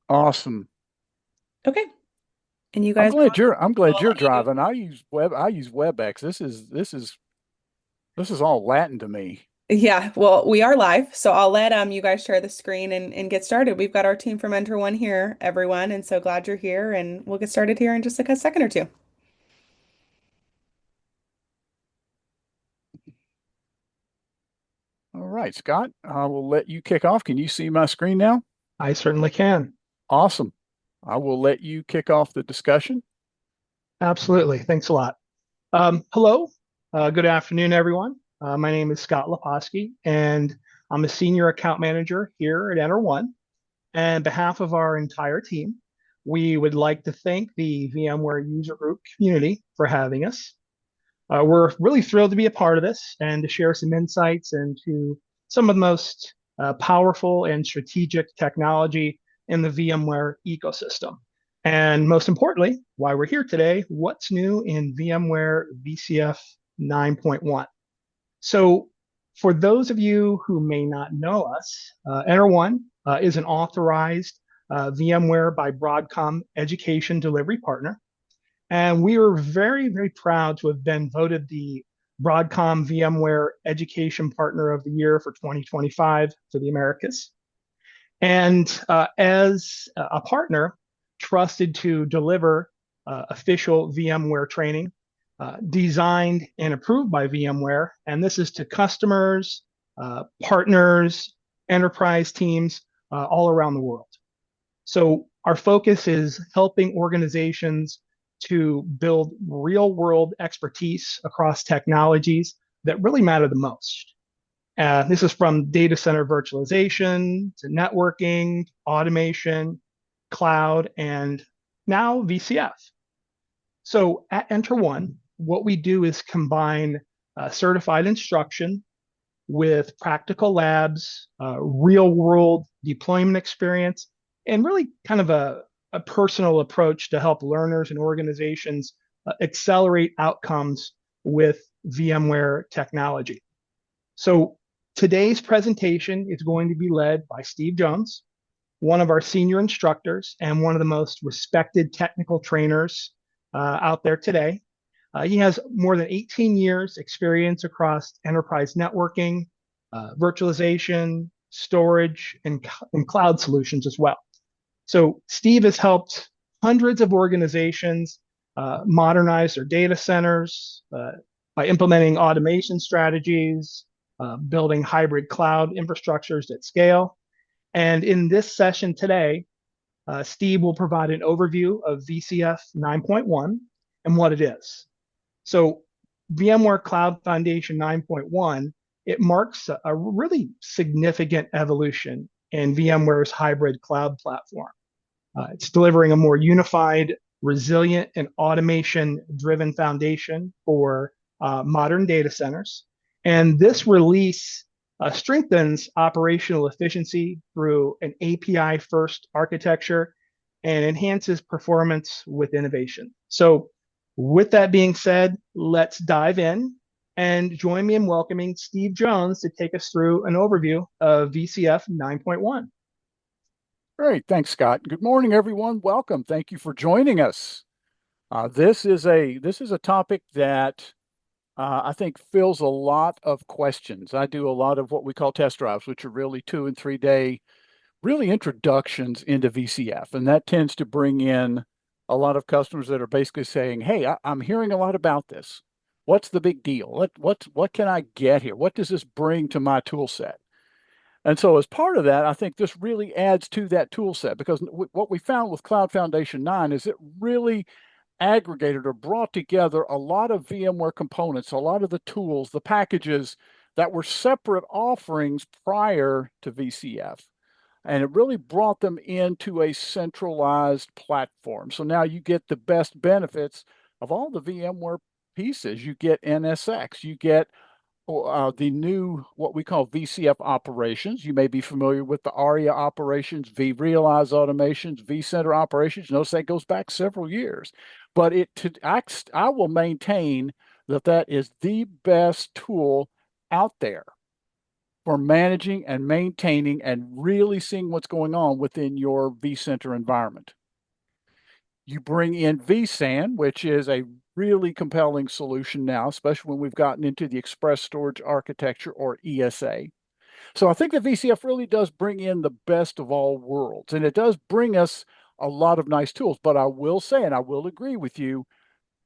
Awesome. Okay. And you I'm guys glad you're I'm glad will you're unmute. driving. I use WebEx. This is all Latin to me. Yeah, well, we are live, so I'll let you guys share the screen and get started. We've got our team from Enter One here, everyone, and so glad you're here, and we'll get started here in just like a second or two. All right, Scott, I will let you kick off. Can you see my screen now? I certainly can. Awesome. I will let you kick off the discussion. Absolutely. Thanks a lot. Hello. Good afternoon, everyone. My name is Scott Leposki, and I'm a senior account manager here at EnterOne. And on behalf of our entire team, we would like to thank the VMware user group community for having us. We're really thrilled to be a part of this and to share some insights into some of the most powerful and strategic technology in the VMware ecosystem. And most importantly, why we're here today, what's new in VMware VCF 9.1. So, for those of you who may not know us, EnterOne is an authorized VMware by Broadcom education delivery partner. And we were very, very proud to have been voted the Broadcom VMware Education Partner of the Year for 2025 for the Americas. And as a partner, trusted to deliver official VMware training designed and approved by VMware. And this is to customers, partners, enterprise teams all around the world. So our focus is helping organizations to build real world expertise across technologies that really matter the most. This is from data center virtualization to networking, automation, cloud, and now VCF. So at EnterOne, what we do is combine certified instruction with practical labs, real world deployment experience, and really kind of a personal approach to help learners and organizations accelerate outcomes with VMware technology. So today's presentation is going to be led by Steve Jones, one of our senior instructors and one of the most respected technical trainers out there today. He has more than 18 years experience across enterprise networking, virtualization, storage, and cloud solutions as well. So Steve has helped hundreds of organizations modernize their data centers by implementing automation strategies, building hybrid cloud infrastructures at scale. And in this session today, Steve will provide an overview of VCF 9.1 and what it is. So VMware Cloud Foundation 9.1, it marks a really significant evolution in VMware's hybrid cloud platform. It's delivering a more unified, resilient, and automation-driven foundation for modern data centers. And this release strengthens operational efficiency through an API-first architecture and enhances performance with innovation. So with that being said, let's dive in and join me in welcoming Steve Jones to take us through an overview of VCF 9.1. Great. Thanks, Scott. Good morning, everyone. Welcome. Thank you for joining us. This is a topic that I think fills a lot of questions. I do a lot of what we call test drives, which are really 2 and 3 day, really introductions into VCF. And that tends to bring in a lot of customers that are basically saying, hey, I'm hearing a lot about this. What's the big deal? What can I get here? What does this bring to my tool set? And so, as part of that, I think this really adds to that tool set because what we found with Cloud Foundation 9 is it really aggregated or brought together a lot of VMware components, a lot of the tools, the packages that were separate offerings prior to VCF. And it really brought them into a centralized platform. So now you get the best benefits of all the VMware pieces. You get NSX, you get the new what we call VCF operations. You may be familiar with the ARIA operations, vRealize automations, vCenter operations. Notice that goes back several years, but I will maintain that that is the best tool out there. for managing and maintaining and really seeing what's going on within your vCenter environment. You bring in vSAN, which is a really compelling solution now, especially when we've gotten into the Express Storage Architecture, or ESA. So I think the VCF really does bring in the best of all worlds, and it does bring us a lot of nice tools. But I will say, and I will agree with you,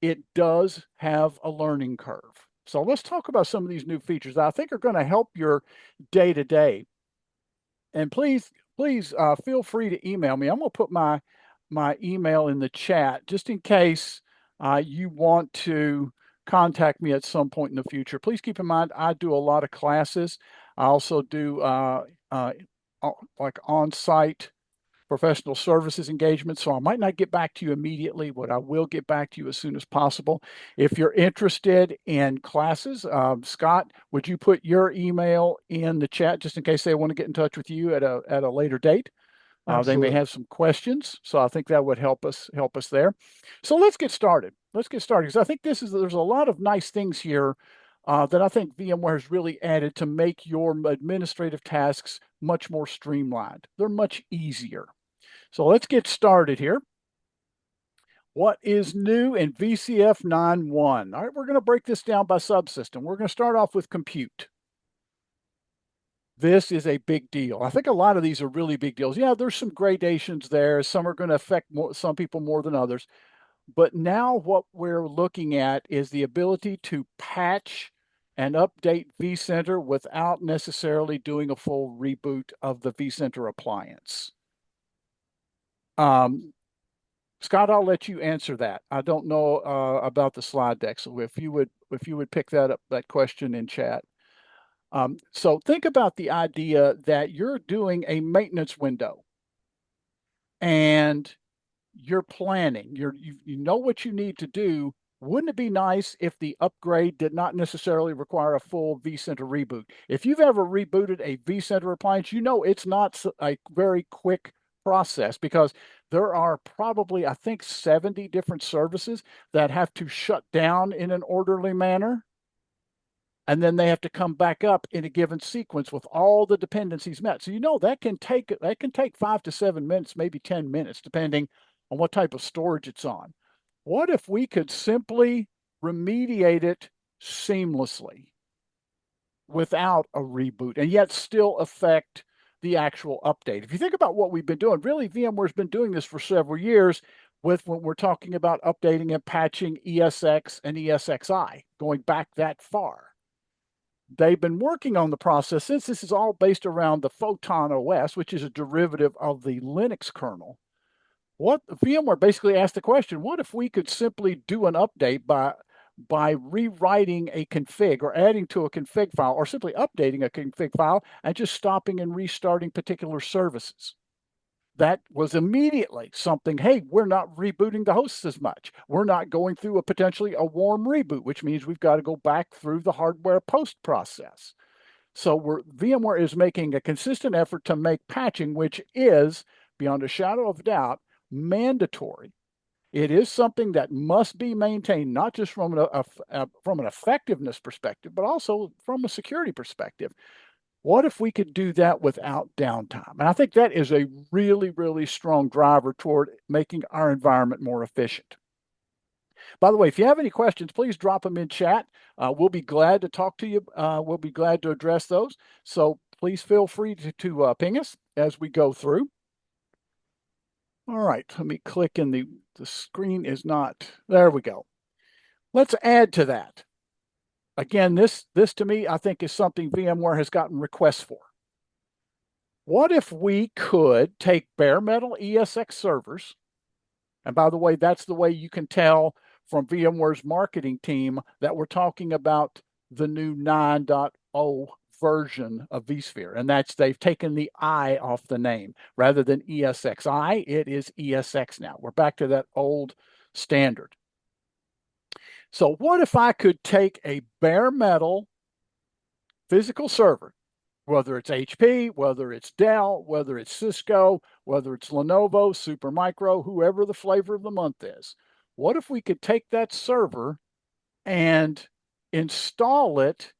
it does have a learning curve. So let's talk about some of these new features that I think are going to help your day to day. And please feel free to email me. I'm going to put my email in the chat just in case you want to contact me at some point in the future. Please keep in mind, I do a lot of classes. I also do like on-site professional services engagement. So I might not get back to you immediately, but I will get back to you as soon as possible. If you're interested in classes, Scott, would you put your email in the chat just in case they want to get in touch with you at a later date? They may have some questions, so I think that would help us there. So let's get started. Because I think there's a lot of nice things here that I think VMware has really added to make your administrative tasks much more streamlined. They're much easier. So let's get started here. What is new in VCF 9.1? All right, we're going to break this down by subsystem. We're going to start off with compute. This is a big deal. I think a lot of these are really big deals. Yeah, there's some gradations there. Some are going to affect some people more than others. But now what we're looking at is the ability to patch and update vCenter without necessarily doing a full reboot of the vCenter appliance. Scott, I'll let you answer that. I don't know about the slide deck, so if you would pick that question in chat. So think about the idea that you're doing a maintenance window, and you're planning. You know what you need to do. Wouldn't it be nice if the upgrade did not necessarily require a full vCenter reboot? If you've ever rebooted a vCenter appliance, you know it's not a very quick process, because there are probably, I think, 70 different services that have to shut down in an orderly manner. And then they have to come back up in a given sequence with all the dependencies met. So you know that can take 5 to 7 minutes, maybe 10 minutes, depending on what type of storage it's on. What if we could simply remediate it seamlessly without a reboot and yet still affect the actual update? If you think about what we've been doing, really VMware's been doing this for several years with when we're talking about updating and patching ESX and ESXi, going back that far. They've been working on the process since this is all based around the Photon OS, which is a derivative of the Linux kernel. What VMware basically asked the question, what if we could simply do an update by rewriting a config or adding to a config file, or simply updating a config file and just stopping and restarting particular services? That was immediately something, hey, we're not rebooting the hosts as much. We're not going through potentially a warm reboot, which means we've got to go back through the hardware post process. So VMware is making a consistent effort to make patching, which is, beyond a shadow of doubt, mandatory. It is something that must be maintained, not just from an effectiveness perspective, but also from a security perspective. What if we could do that without downtime? And I think that is a really, really strong driver toward making our environment more efficient. By the way, if you have any questions, please drop them in chat. We'll be glad to talk to you. We'll be glad to address those. So please feel free to ping us as we go through. All right, let me click in the screen is not, there we go. Let's add to that. Again, this to me, I think, is something VMware has gotten requests for. What if we could take bare metal ESX servers, and by the way, that's the way you can tell from VMware's marketing team that we're talking about the new 9.0 version of vSphere, and that's they've taken the I off the name. Rather than ESXi, it is ESX now. We're back to that old standard. So what if I could take a bare metal physical server, whether it's HP, whether it's Dell, whether it's Cisco, whether it's Lenovo, Supermicro, whoever the flavor of the month is. What if we could take that server and install it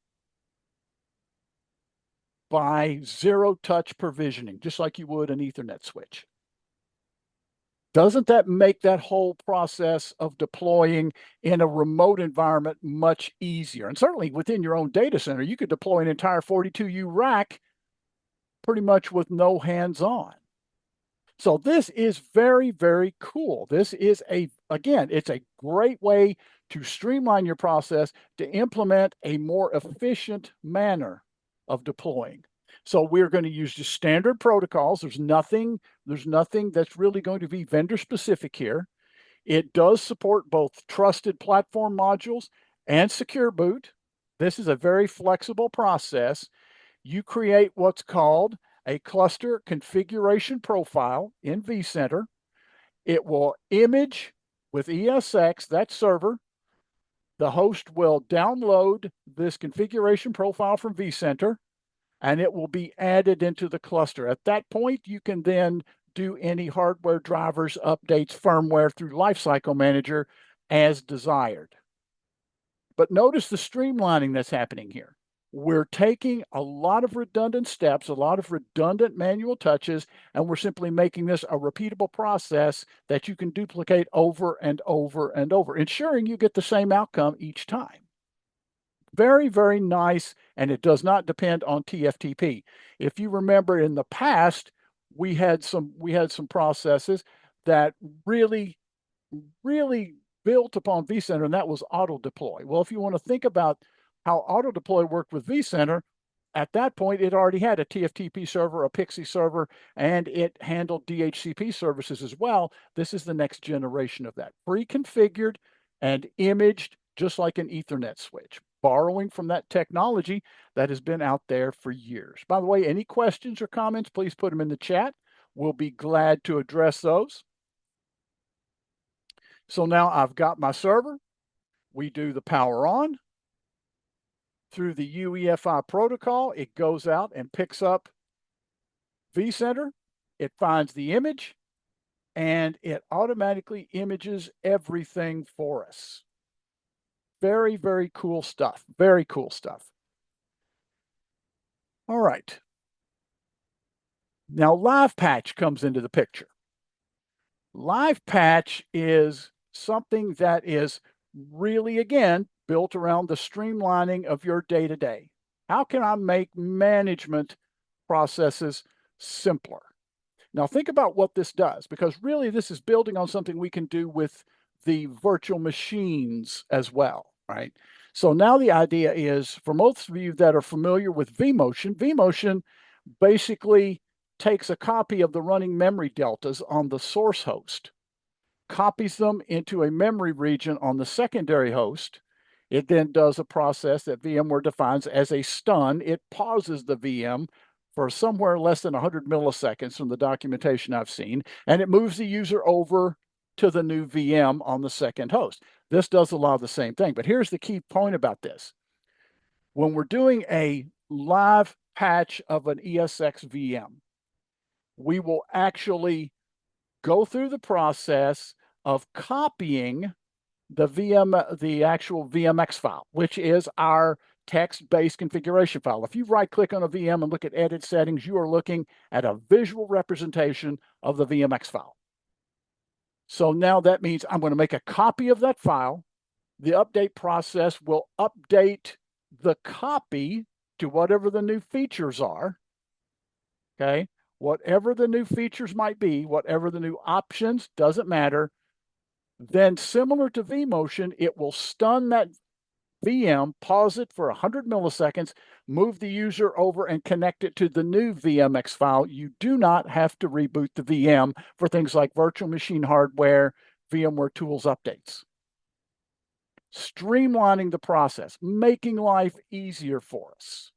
by zero-touch provisioning, just like you would an Ethernet switch. Doesn't that make that whole process of deploying in a remote environment much easier? And certainly within your own data center, you could deploy an entire 42U rack pretty much with no hands-on. So this is very, very cool. This is again, it's a great way to streamline your process to implement a more efficient manner of deploying. So we're going to use just standard protocols. There's nothing that's really going to be vendor specific here. It does support both trusted platform modules and secure boot. This is a very flexible process. You create what's called a cluster configuration profile in vCenter. It will image with ESX, that server. The host will download this configuration profile from vCenter, and it will be added into the cluster. At that point, you can then do any hardware drivers, updates, firmware through Lifecycle Manager as desired. But notice the streamlining that's happening here. We're taking a lot of redundant steps, a lot of redundant manual touches, and we're simply making this a repeatable process that you can duplicate over and over and over, ensuring you get the same outcome each time. Very, very nice, and it does not depend on TFTP. If you remember in the past, we had some processes that really built upon vCenter, and that was auto deploy. Well, if you want to think about how auto deploy worked with vCenter, at that point, it already had a TFTP server, a Pixie server, and it handled DHCP services as well. This is the next generation of that. Pre-configured and imaged just like an Ethernet switch, borrowing from that technology that has been out there for years. By the way, any questions or comments, please put them in the chat. We'll be glad to address those. So now I've got my server. We do the power on. Through the UEFI protocol, it goes out and picks up vCenter. It finds the image, and it automatically images everything for us. Very, very cool stuff. Very cool stuff. All right. Now, Live Patch comes into the picture. Live Patch is something that is really, again, built around the streamlining of your day-to-day. How can I make management processes simpler? Now think about what this does, because really this is building on something we can do with the virtual machines as well, right? So now the idea is, for most of you that are familiar with vMotion basically takes a copy of the running memory deltas on the source host, copies them into a memory region on the secondary host. It then does a process that VMware defines as a stun. It pauses the VM for somewhere less than 100 milliseconds from the documentation I've seen, and it moves the user over to the new VM on the second host. This does a lot of the same thing, but here's the key point about this. When we're doing a live patch of an ESX VM, we will actually go through the process of copying the actual VMX file, which is our text-based configuration file. If you right-click on a VM and look at Edit Settings, you are looking at a visual representation of the VMX file. So now that means I'm going to make a copy of that file. The update process will update the copy to whatever the new features are. Okay, whatever the new features might be, whatever the new options, doesn't matter. Then, similar to vMotion, it will stun that VM, pause it for 100 milliseconds, move the user over and connect it to the new VMX file. You do not have to reboot the VM for things like virtual machine hardware, VMware tools updates. Streamlining the process, making life easier for us,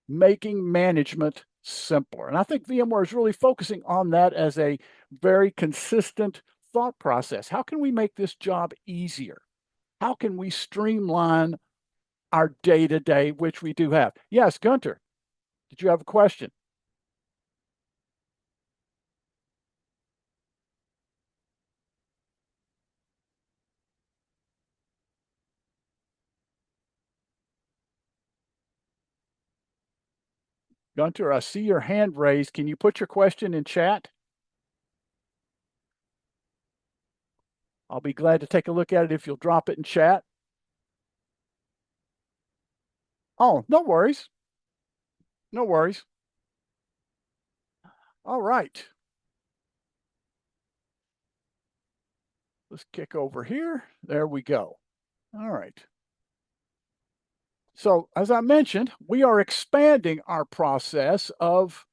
making management simpler. And I think VMware is really focusing on that as a very consistent thought process. How can we make this job easier? How can we streamline our day-to-day, which we do have? Yes, Gunter, did you have a question? Gunter, I see your hand raised. Can you put your question in chat? I'll be glad to take a look at it if you'll drop it in chat. Oh, no worries. No worries. All right. Let's kick over here. There we go. All right. So as I mentioned, we are expanding our process of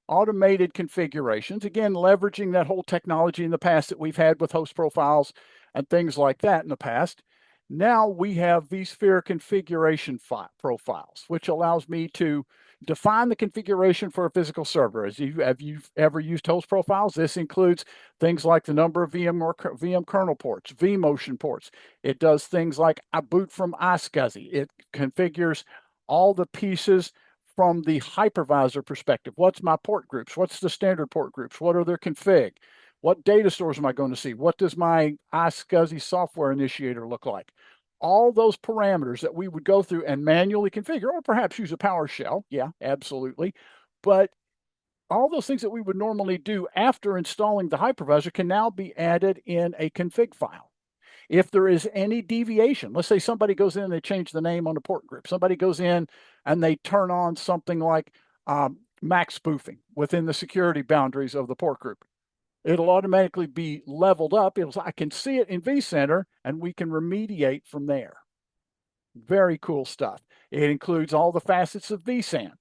automated configurations, again, leveraging that whole technology in the past that we've had with host profiles and things like that in the past. Now we have vSphere configuration profiles, which allows me to define the configuration for a physical server. Have you ever used host profiles? This includes things like the number of VM kernel ports, vMotion ports. It does things like a boot from iSCSI. It configures all the pieces from the hypervisor perspective. What's my port groups? What's the standard port groups? What are their config? What data stores am I going to see? What does my iSCSI software initiator look like? All those parameters that we would go through and manually configure, or perhaps use a PowerShell. Yeah, absolutely. But all those things that we would normally do after installing the hypervisor can now be added in a config file. If there is any deviation, let's say somebody goes in and they change the name on the port group. Somebody goes in and they turn on something like MAC spoofing within the security boundaries of the port group. It'll automatically be leveled up. I can see it in vCenter and we can remediate from there. Very cool stuff. It includes all the facets of vSAN.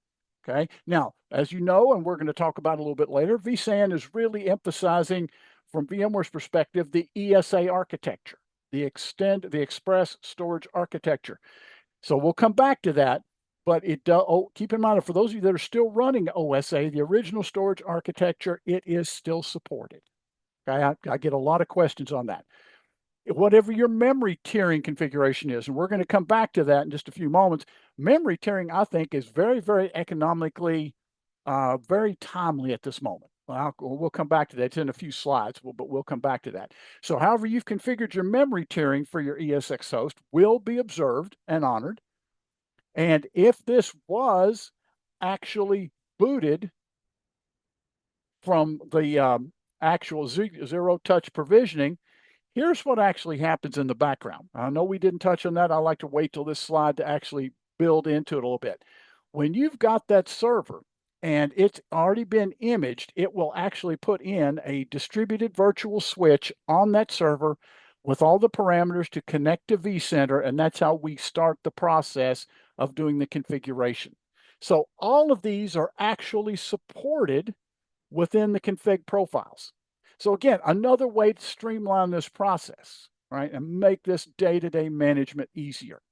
Okay. Now, as you know, and we're going to talk about a little bit later, vSAN is really emphasizing, from VMware's perspective, the ESA architecture, the express storage architecture. So we'll come back to that, but keep in mind, for those of you that are still running OSA, the original storage architecture, it is still supported. Okay, I get a lot of questions on that. Whatever your memory tiering configuration is, and we're going to come back to that in just a few moments, memory tiering, I think, is very, very economically, very timely at this moment. We'll come back to that. It's in a few slides, but we'll come back to that. So however you've configured your memory tiering for your ESX host will be observed and honored. And if this was actually booted from the actual zero-touch provisioning, here's what actually happens in the background. I know we didn't touch on that. I like to wait till this slide to actually build into it a little bit. When you've got that server and it's already been imaged, it will actually put in a distributed virtual switch on that server with all the parameters to connect to vCenter, and that's how we start the process of doing the configuration. So all of these are actually supported within the config profiles. So again, another way to streamline this process, right, and make this day-to-day management easier.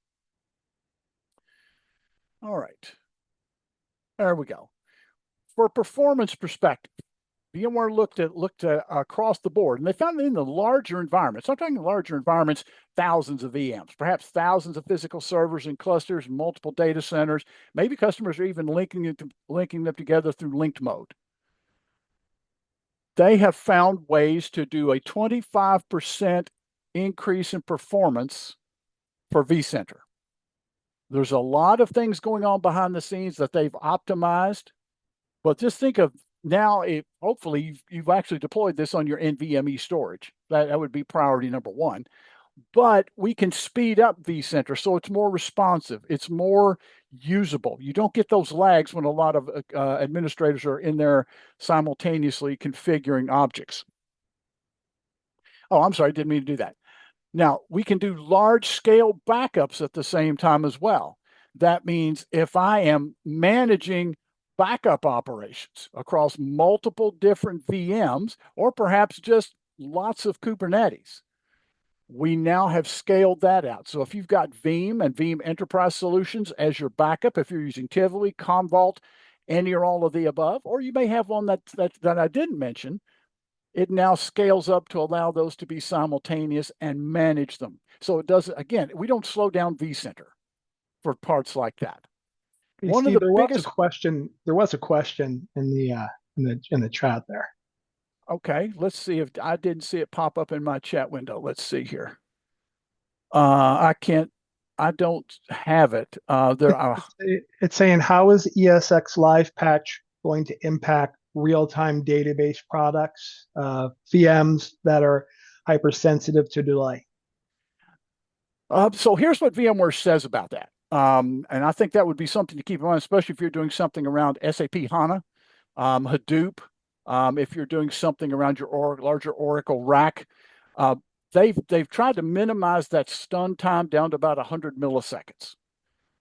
All right, there we go. For a performance perspective, VMware looked at across the board, and they found that in the larger environments, I'm talking larger environments, thousands of VMs, perhaps thousands of physical servers and clusters, multiple data centers. Maybe customers are even linking them together through linked mode. They have found ways to do a 25% increase in performance for vCenter. There's a lot of things going on behind the scenes that they've optimized, but just think of now, hopefully you've actually deployed this on your NVMe storage. That would be priority number one. But we can speed up vCenter so it's more responsive. It's more usable. You don't get those lags when a lot of administrators are in there simultaneously configuring objects. Oh, I'm sorry, didn't mean to do that. Now, we can do large scale backups at the same time as well. That means if I am managing backup operations across multiple different VMs, or perhaps just lots of Kubernetes, we now have scaled that out. So if you've got Veeam and Veeam Enterprise Solutions as your backup, if you're using Tivoli, Commvault, any or all of the above, or you may have one that I didn't mention, it now scales up to allow those to be simultaneous and manage them. So it does, again, we don't slow down vCenter for parts like that. Hey, One Steve, of the biggest question. There was a question in the chat there. Okay, let's see if I didn't see it pop up in my chat window. Let's see here. I I don't have it. There are. It's saying, how is ESX Live Patch going to impact real-time database products, VMs that are hypersensitive to delay? So here's what VMware says about that. And I think that would be something to keep in mind, especially if you're doing something around SAP HANA, Hadoop, if you're doing something around your larger Oracle rack. Uh, they've tried to minimize that stun time down to about 100 milliseconds.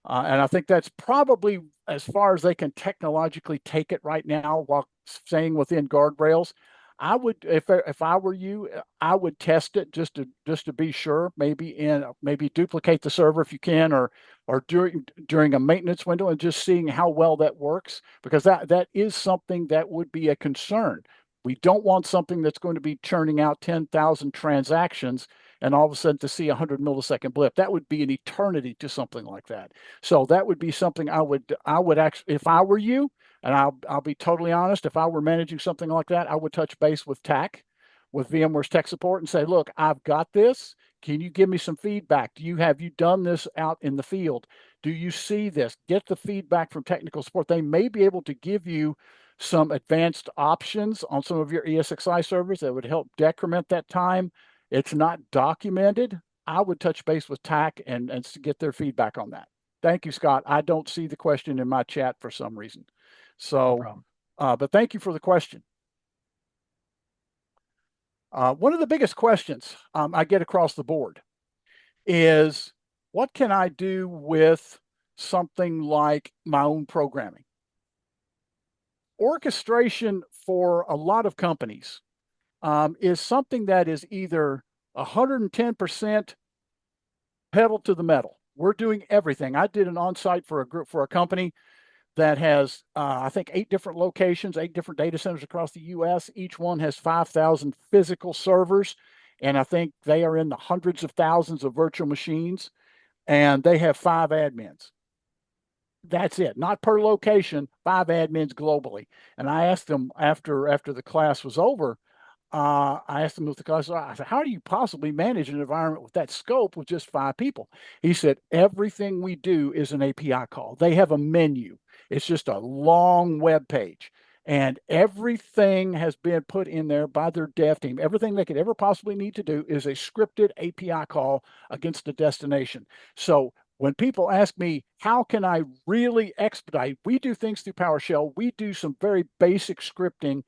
And I think that's probably as far as they can technologically take it right now while staying within guardrails. I would, if I were you, I would test it just to be sure. Maybe duplicate the server if you can, or during a maintenance window, and just seeing how well that works, because that is something that would be a concern. We don't want something that's going to be churning out 10,000 transactions and all of a sudden to see a 100 millisecond blip. That would be an eternity to something like that. So that would be something I would actually, if I were you, and I'll be totally honest, if I were managing something like that, I would touch base with TAC, with VMware's tech support, and say, look, I've got this. Can you give me some feedback? Have you done this out in the field? Do you see this? Get the feedback from technical support. They may be able to give you some advanced options on some of your ESXi servers that would help decrement that time. It's not documented. I would touch base with TAC and get their feedback on that. Thank you, Scott. I don't see the question in my chat for some reason. So, but thank you for the question. One of the biggest questions I get across the board is, what can I do with something like my own programming? Orchestration for a lot of companies is something that is either 110% pedal to the metal. We're doing everything. I did an on-site for a company that has, I think, 8 different locations, 8 different data centers across the U.S. Each one has 5,000 physical servers, and I think they are in the hundreds of thousands of virtual machines, and they have 5 admins. That's it, not per location, 5 admins globally. And I asked them after the class was over, I asked him with the class, I said, how do you possibly manage an environment with that scope with just 5 people? He said, everything we do is an API call. They have a menu. It's just a long web page. And everything has been put in there by their dev team. Everything they could ever possibly need to do is a scripted API call against the destination. So when people ask me, how can I really expedite? We do things through PowerShell. We do some very basic scripting.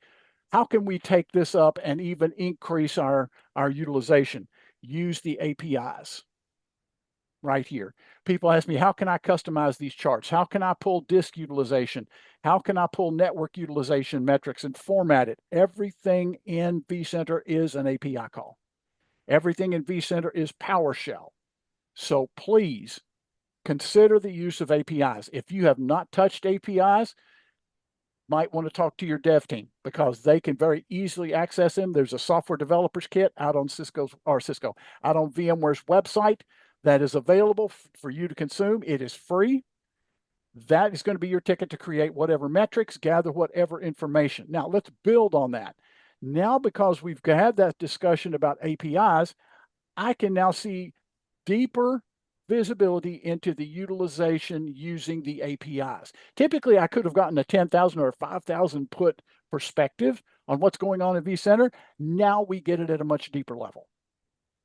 How can we take this up and even increase our utilization? Use the APIs right here. People ask me, how can I customize these charts? How can I pull disk utilization? How can I pull network utilization metrics and format it? Everything in vCenter is an API call. Everything in vCenter is PowerShell. So please consider the use of APIs. If you have not touched APIs, might want to talk to your dev team, because they can very easily access them. There's a software developers kit out on out on VMware's website that is available for you to consume. It is free. That is going to be your ticket to create whatever metrics, gather whatever information. Now let's build on that. Now, because we've had that discussion about APIs, I can now see deeper visibility into the utilization using the APIs. Typically, I could have gotten a 10,000 or 5,000 put perspective on what's going on in vCenter. Now we get it at a much deeper level.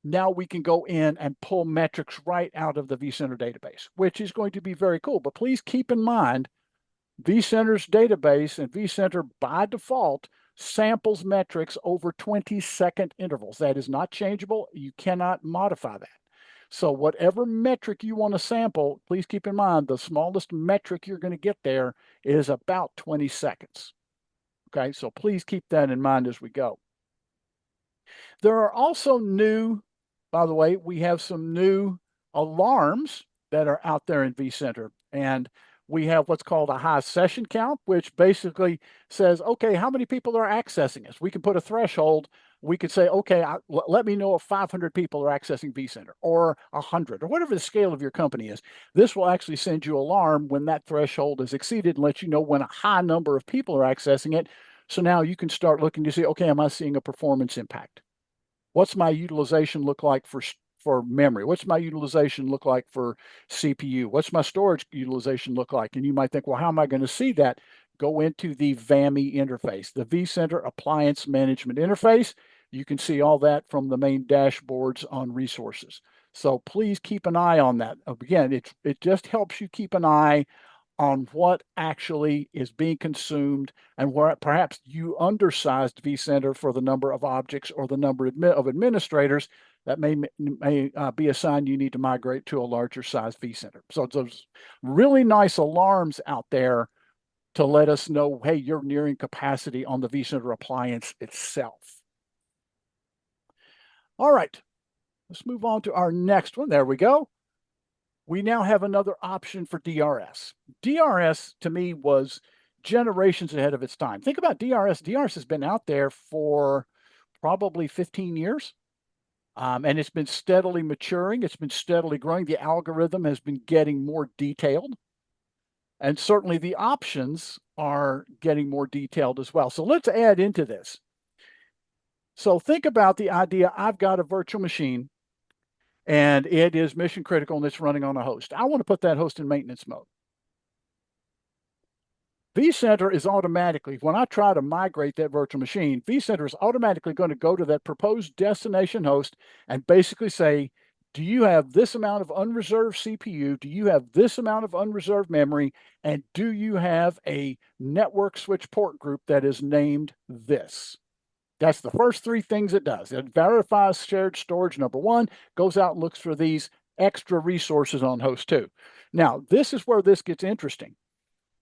Now we can go in and pull metrics right out of the vCenter database, which is going to be very cool. But please keep in mind, vCenter's database and vCenter by default samples metrics over 20-second intervals. That is not changeable. You cannot modify that. So whatever metric you want to sample, please keep in mind the smallest metric you're going to get there is about 20 seconds. Okay, so please keep that in mind as we go. There are also new, by the way, we have some new alarms that are out there in vCenter. And we have what's called a high session count, which basically says, okay, how many people are accessing us? We can put a threshold. We could say, okay, let me know if 500 people are accessing vCenter, or 100, or whatever the scale of your company is. This will actually send you an alarm when that threshold is exceeded and let you know when a high number of people are accessing it. So now you can start looking to see, okay, am I seeing a performance impact? What's my utilization look like for for memory? What's my utilization look like for CPU? What's my storage utilization look like? And you might think, well, how am I going to see that? Go into the VAMI interface, the vCenter Appliance Management Interface. You can see all that from the main dashboards on resources. So please keep an eye on that. Again, it just helps you keep an eye on what actually is being consumed and where perhaps you undersized vCenter for the number of objects or the number of administrators that may be a sign you need to migrate to a larger size vCenter. So there's really nice alarms out there to let us know, hey, you're nearing capacity on the vCenter appliance itself. All right, let's move on to our next one. There we go. We now have another option for DRS. DRS, to me, was generations ahead of its time. Think about DRS. DRS has been out there for probably 15 years, and it's been steadily maturing. It's been steadily growing. The algorithm has been getting more detailed, and certainly the options are getting more detailed as well. So let's add into this. So think about the idea, I've got a virtual machine, and it is mission critical and it's running on a host. I want to put that host in maintenance mode. vCenter is automatically, when I try to migrate that virtual machine, vCenter is automatically going to go to that proposed destination host and basically say, do you have this amount of unreserved CPU? Do you have this amount of unreserved memory? And do you have a network switch port group that is named this? That's the first three things it does. It verifies shared storage, number one, goes out and looks for these extra resources on host two. Now, this is where this gets interesting.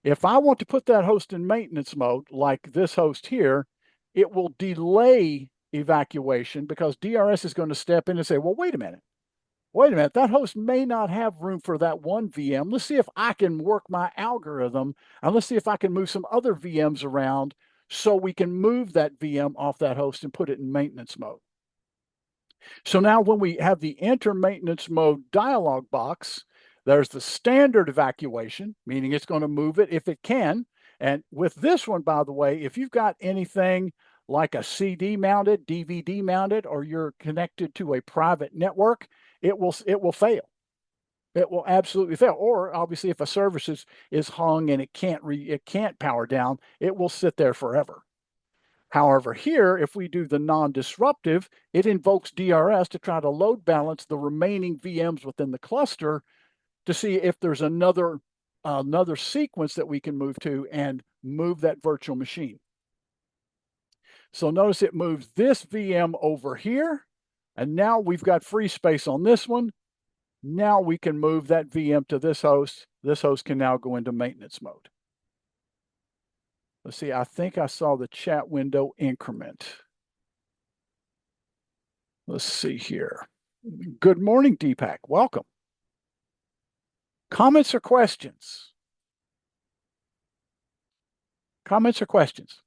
If I want to put that host in maintenance mode, like this host here, it will delay evacuation because DRS is going to step in and say, well, wait a minute, that host may not have room for that one VM. Let's see if I can work my algorithm, and let's see if I can move some other VMs around so we can move that VM off that host and put it in maintenance mode. So now when we have the enter maintenance mode dialog box, there's the standard evacuation, meaning it's going to move it if it can. And with this one, by the way, if you've got anything like a CD mounted, DVD mounted, or you're connected to a private network, it will fail. It will absolutely fail. Or obviously, if a service is hung and it can't power down, it will sit there forever. However, here, if we do the non-disruptive, it invokes DRS to try to load balance the remaining VMs within the cluster to see if there's another sequence that we can move to and move that virtual machine. So notice it moves this VM over here, and now we've got free space on this one. Now we can move that VM to this host. This host can now go into maintenance mode. Let's see, I think I saw the chat window increment. Let's see here. Good morning, Deepak. Welcome. Comments or questions? Comments or questions?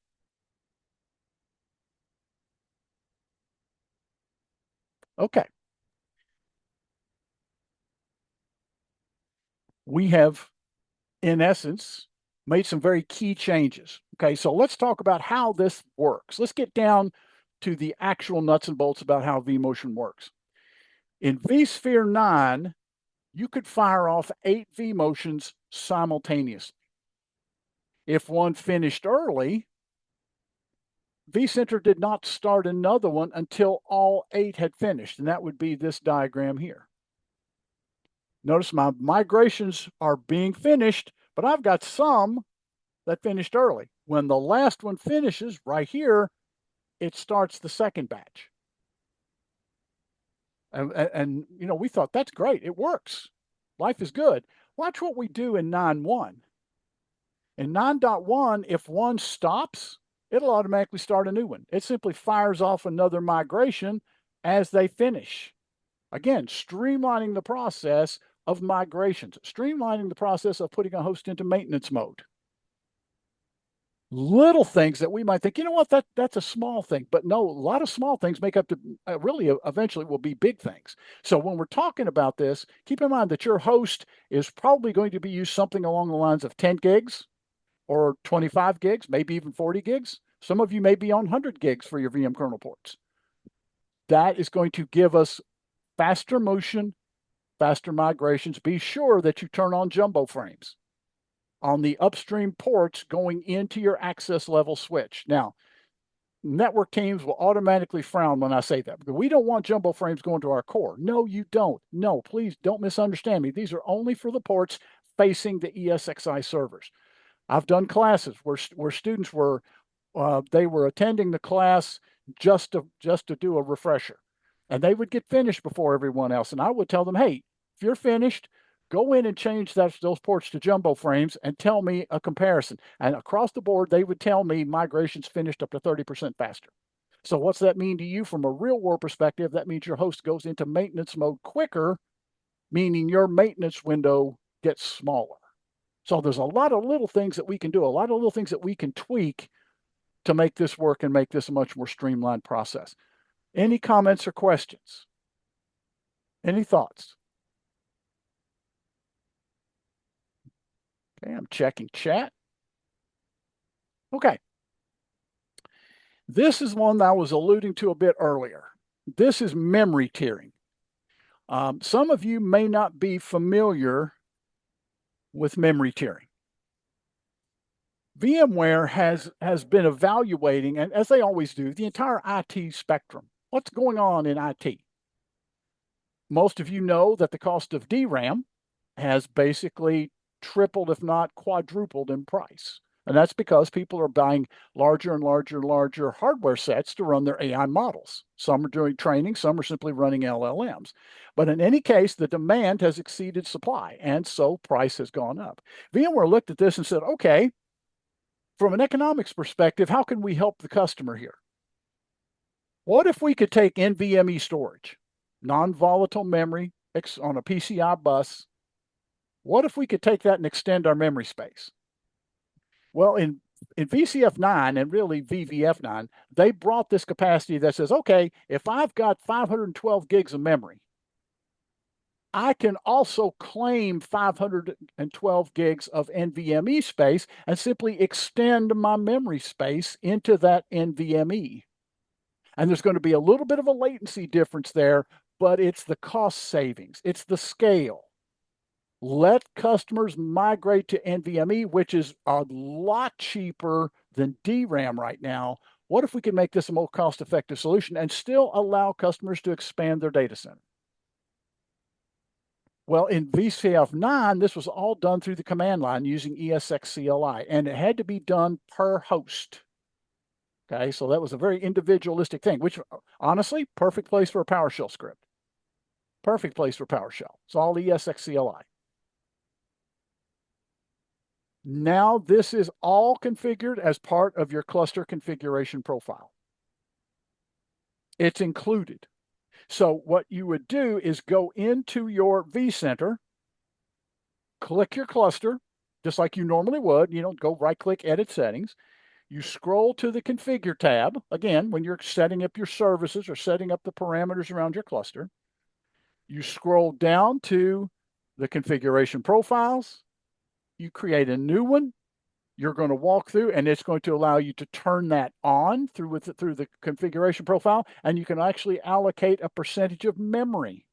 Okay. We have, in essence, made some very key changes. Okay, so let's talk about how this works. Let's get down to the actual nuts and bolts about how vMotion works. In vSphere 9, you could fire off 8 vMotions simultaneously. If one finished early, vCenter did not start another one until all 8 had finished, and that would be this diagram here. Notice my migrations are being finished, but I've got some that finished early. When the last one finishes right here, it starts the second batch. And you know, we thought that's great. It works. Life is good. Watch what we do in 9.1. In 9.1, if one stops, it'll automatically start a new one. It simply fires off another migration as they finish. Again, streamlining the process of migrations, streamlining the process of putting a host into maintenance mode. Little things that we might think, you know what, that's a small thing, but no, a lot of small things make up to really eventually will be big things. So when we're talking about this, keep in mind that your host is probably going to be used something along the lines of 10 gigs or 25 gigs, maybe even 40 gigs. Some of you may be on 100 gigs for your VM kernel ports. That is going to give us faster motion, faster migrations, be sure that you turn on jumbo frames on the upstream ports going into your access level switch. Now, network teams will automatically frown when I say that, because we don't want jumbo frames going to our core. No, you don't. No, please don't misunderstand me. These are only for the ports facing the ESXi servers. I've done classes where students were they were attending the class just to do a refresher, and they would get finished before everyone else. And I would tell them, hey, if you're finished, go in and change those ports to jumbo frames and tell me a comparison. And across the board, they would tell me migrations finished up to 30% faster. So what's that mean to you from a real world perspective? That means your host goes into maintenance mode quicker, meaning your maintenance window gets smaller. So there's a lot of little things that we can do, a lot of little things that we can tweak to make this work and make this a much more streamlined process. Any comments or questions? Any thoughts? Okay, I'm checking chat. Okay. This is one that I was alluding to a bit earlier. This is memory tiering. Some of you may not be familiar with memory tiering. VMware has been evaluating, and as they always do, the entire IT spectrum. What's going on in IT? Most of you know that the cost of DRAM has basically tripled, if not quadrupled in price. And that's because people are buying larger and larger and larger hardware sets to run their AI models. Some are doing training, some are simply running LLMs. But in any case, the demand has exceeded supply, and so price has gone up. VMware looked at this and said, okay, from an economics perspective, how can we help the customer here? What if we could take NVMe storage, non-volatile memory on a PCI bus? What if we could take that and extend our memory space? Well, in VCF 9 and really VVF 9, they brought this capacity that says, okay, if I've got 512 gigs of memory, I can also claim 512 gigs of NVMe space and simply extend my memory space into that NVMe. And there's going to be a little bit of a latency difference there, but it's the cost savings, it's the scale. Let customers migrate to NVMe, which is a lot cheaper than DRAM right now. What if we can make this a more cost-effective solution and still allow customers to expand their data center? Well, in VCF 9, this was all done through the command line using ESXCLI, and it had to be done per host. Okay, so that was a very individualistic thing, which honestly, perfect place for a PowerShell script. Perfect place for PowerShell. It's all ESXCLI. Now this is all configured as part of your cluster configuration profile. It's included. So what you would do is go into your vCenter, click your cluster, just like you normally would, go right-click, edit settings. You scroll to the configure tab, again, when you're setting up your services or setting up the parameters around your cluster. You scroll down to the configuration profiles. You create a new one. You're going to walk through, and it's going to allow you to turn that on through the configuration profile, and you can actually allocate a percentage of memory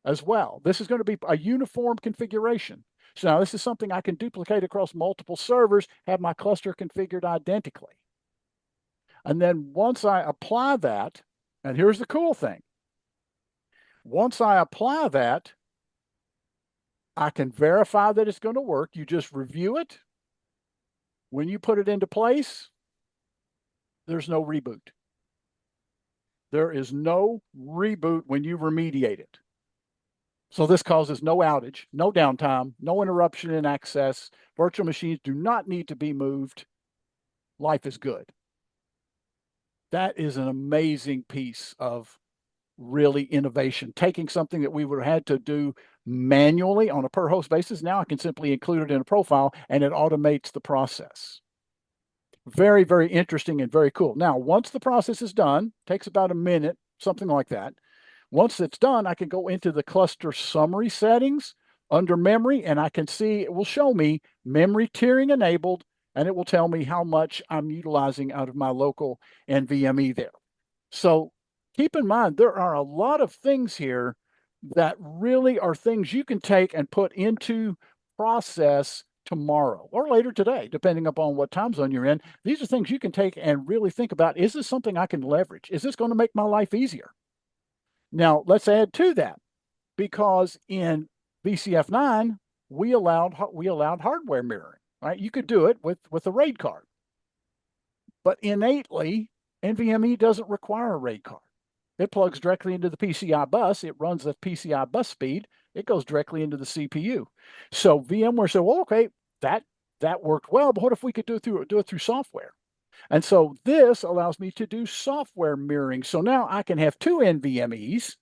as well. This is going to be a uniform configuration. So now this is something I can duplicate across multiple servers, have my cluster configured identically. And then once I apply that, and here's the cool thing. Once I apply that, I can verify that it's going to work. You just review it. When you put it into place, there's no reboot. There is no reboot when you remediate it. So this causes no outage, no downtime, no interruption in access. Virtual machines do not need to be moved. Life is good. That is an amazing piece of really innovation. Taking something that we would have had to do manually on a per host basis, now I can simply include it in a profile and it automates the process. Very, very interesting and very cool. Now, once the process is done, takes about a minute, something like that. Once it's done, I can go into the cluster summary settings under memory, and I can see it will show me memory tiering enabled, and it will tell me how much I'm utilizing out of my local NVMe there. So keep in mind, there are a lot of things here that really are things you can take and put into process tomorrow or later today, depending upon what time zone you're in. These are things you can take and really think about. Is this something I can leverage? Is this going to make my life easier? Now, let's add to that, because in VCF 9, we allowed hardware mirroring, right? You could do it with a RAID card. But innately, NVMe doesn't require a RAID card. It plugs directly into the PCI bus. It runs the PCI bus speed. It goes directly into the CPU. So VMware said, well, okay, that worked well, but what if we could do it through software? And so this allows me to do software mirroring. So now I can have two NVMEs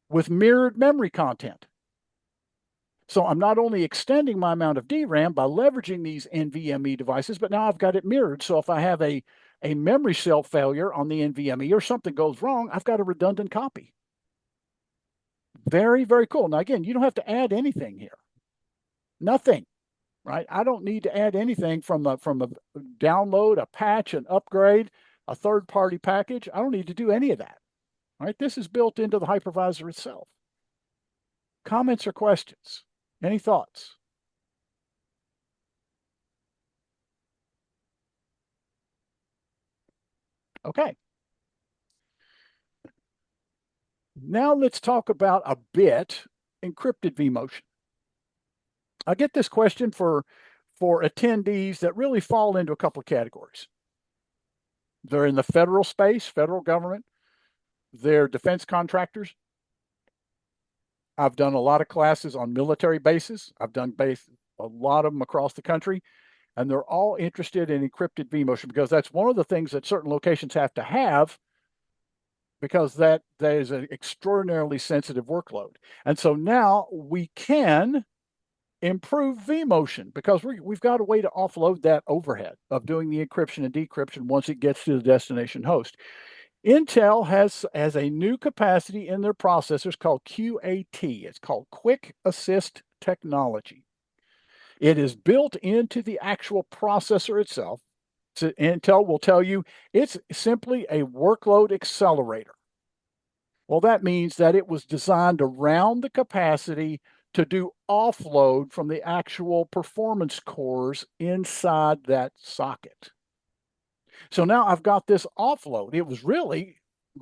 with mirrored memory content. So I'm not only extending my amount of DRAM by leveraging these NVMe devices, but now I've got it mirrored. So if I have a memory cell failure on the NVMe or something goes wrong, I've got a redundant copy. Very, very cool. Now, again, you don't have to add anything here. Nothing, right? I don't need to add anything from a download, a patch, an upgrade, a third-party package. I don't need to do any of that, right? This is built into the hypervisor itself. Comments or questions? Any thoughts? Okay. Now let's talk about a bit encrypted vMotion. I get this question for attendees that really fall into a couple of categories. They're in the federal space, federal government. They're defense contractors. I've done a lot of classes on military bases. I've done a lot of them across the country, and they're all interested in encrypted vMotion because that's one of the things that certain locations have to have, because that is an extraordinarily sensitive workload. And so now we can improve vMotion because we've got a way to offload that overhead of doing the encryption and decryption once it gets to the destination host. Intel has a new capacity in their processors called QAT. It's called Quick Assist Technology. It is built into the actual processor itself. So Intel will tell you it's simply a workload accelerator. Well, that means that it was designed around the capacity to do offload from the actual performance cores inside that socket. So now I've got this offload. It was really,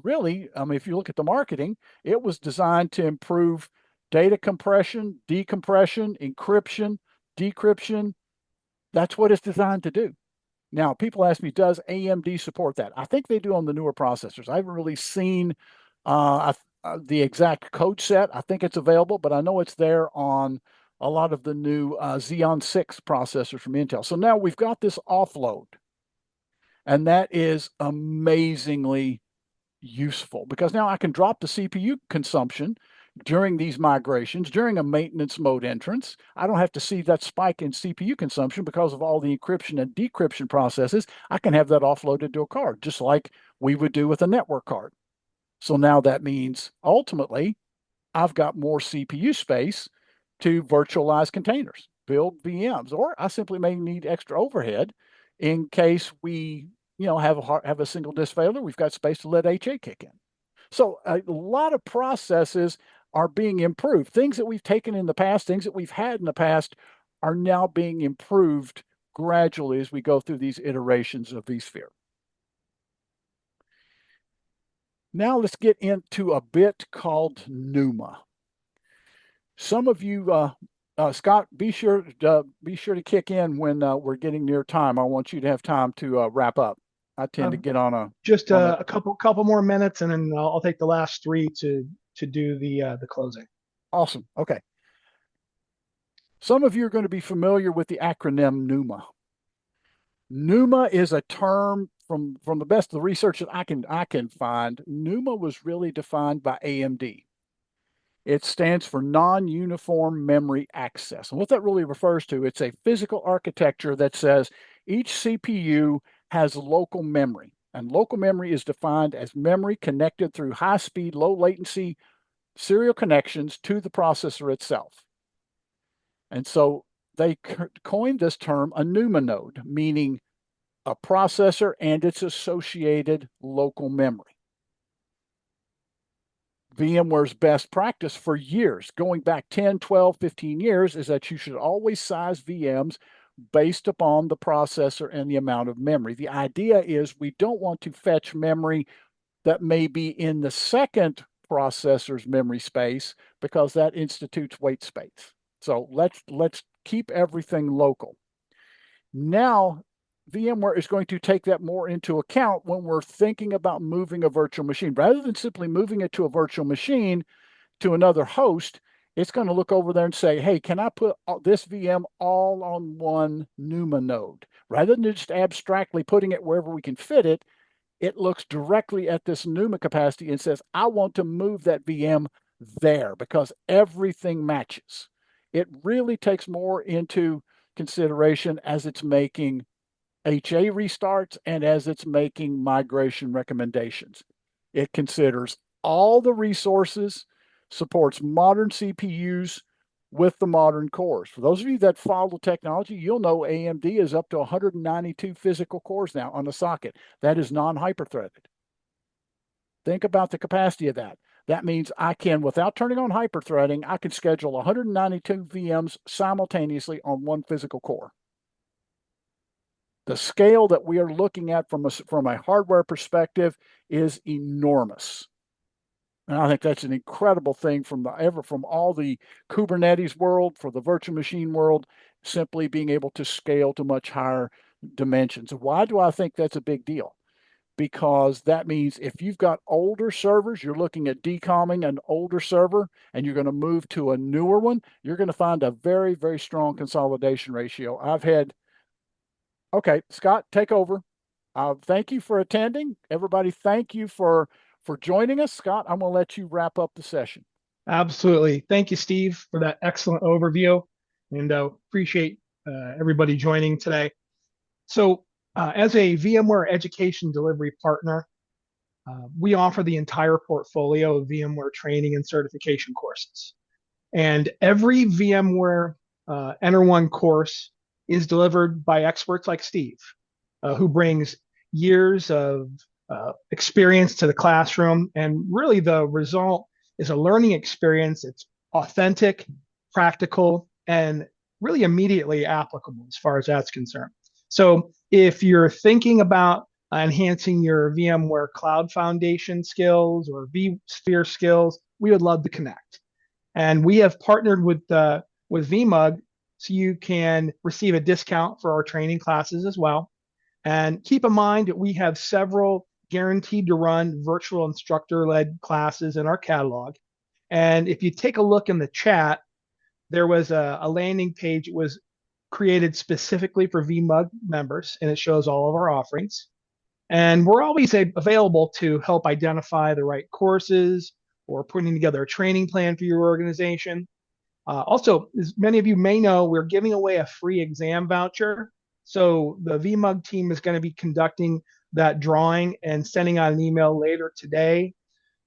if you look at the marketing, it was designed to improve data compression, decompression, encryption, decryption. That's what it's designed to do. Now, people ask me, does AMD support that? I think they do on the newer processors. I haven't really seen the exact code set. I think it's available, but I know it's there on a lot of the new Xeon 6 processors from Intel. So now we've got this offload, and that is amazingly useful because now I can drop the CPU consumption during these migrations, during a maintenance mode entrance. I don't have to see that spike in CPU consumption because of all the encryption and decryption processes. I can have that offloaded to a card, just like we would do with a network card. So now that means ultimately I've got more CPU space to virtualize containers, build VMs, or I simply may need extra overhead in case we, have a single disk failure. We've got space to let HA kick in. So a lot of processes are being improved. Things that we've taken in the past, things that we've had in the past are now being improved gradually as we go through these iterations of vSphere. Now let's get into a bit called NUMA. Some of you, Scott, be sure to kick in when we're getting near time. I want you to have time to wrap up. I tend to get on just a couple more minutes, and then I'll take the last three to do the closing. Awesome. Okay. Some of you are going to be familiar with the acronym NUMA. NUMA is a term from the best of the research that I can find. NUMA was really defined by AMD. It stands for non-uniform memory access. And what that really refers to, it's a physical architecture that says each CPU has local memory. And local memory is defined as memory connected through high-speed, low-latency serial connections to the processor itself. And so they coined this term a NUMA node, meaning a processor and its associated local memory. VMware's best practice for years, going back 10, 12, 15 years, is that you should always size VMs based upon the processor and the amount of memory. The idea is we don't want to fetch memory that may be in the second processor's memory space because that institutes wait space. So let's keep everything local. Now, VMware is going to take that more into account when we're thinking about moving a virtual machine. Rather than simply moving it to a virtual machine to another host, it's going to look over there and say, hey, can I put this VM all on one NUMA node? Rather than just abstractly putting it wherever we can fit it, it looks directly at this NUMA capacity and says, I want to move that VM there because everything matches. It really takes more into consideration as it's making HA restarts and as it's making migration recommendations. It considers all the resources, supports modern CPUs with the modern cores. For those of you that follow technology, you'll know AMD is up to 192 physical cores now on the socket. That is non-hyper-threaded. Think about the capacity of that. That means I can, without turning on hyper-threading, I can schedule 192 VMs simultaneously on one physical core. The scale that we are looking at from a hardware perspective is enormous. And I think that's an incredible thing from all the Kubernetes world, for the virtual machine world, simply being able to scale to much higher dimensions. Why do I think that's a big deal? Because that means if you've got older servers, you're looking at decomming an older server and you're going to move to a newer one, you're going to find a very, very strong consolidation ratio. Okay, Scott, take over. Thank you for attending. Everybody, thank you for joining us. Scott, I'm going to let you wrap up the session. Absolutely. Thank you, Steve, for that excellent overview, and appreciate everybody joining today. So as a VMware education delivery partner, we offer the entire portfolio of VMware training and certification courses. And every VMware EnterOne course is delivered by experts like Steve, who brings years of experience to the classroom. And really the result is a learning experience. It's authentic, practical, and really immediately applicable as far as that's concerned. So if you're thinking about enhancing your VMware Cloud Foundation skills or vSphere skills, we would love to connect. And we have partnered with VMUG, so you can receive a discount for our training classes as well. And keep in mind that we have several guaranteed to run virtual instructor-led classes in our catalog. And if you take a look in the chat, there was a landing page that was created specifically for VMUG members, and it shows all of our offerings. And we're always available to help identify the right courses or putting together a training plan for your organization. Also, as many of you may know, we're giving away a free exam voucher. So the VMUG team is going to be conducting that drawing and sending out an email later today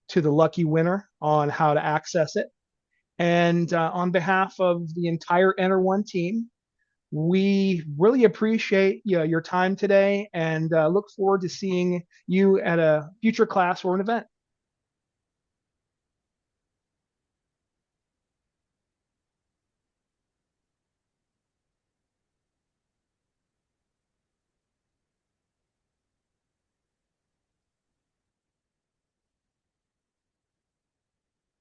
to the lucky winner on how to access it. And on behalf of the entire EnterOne team, we really appreciate your time today and look forward to seeing you at a future class or an event.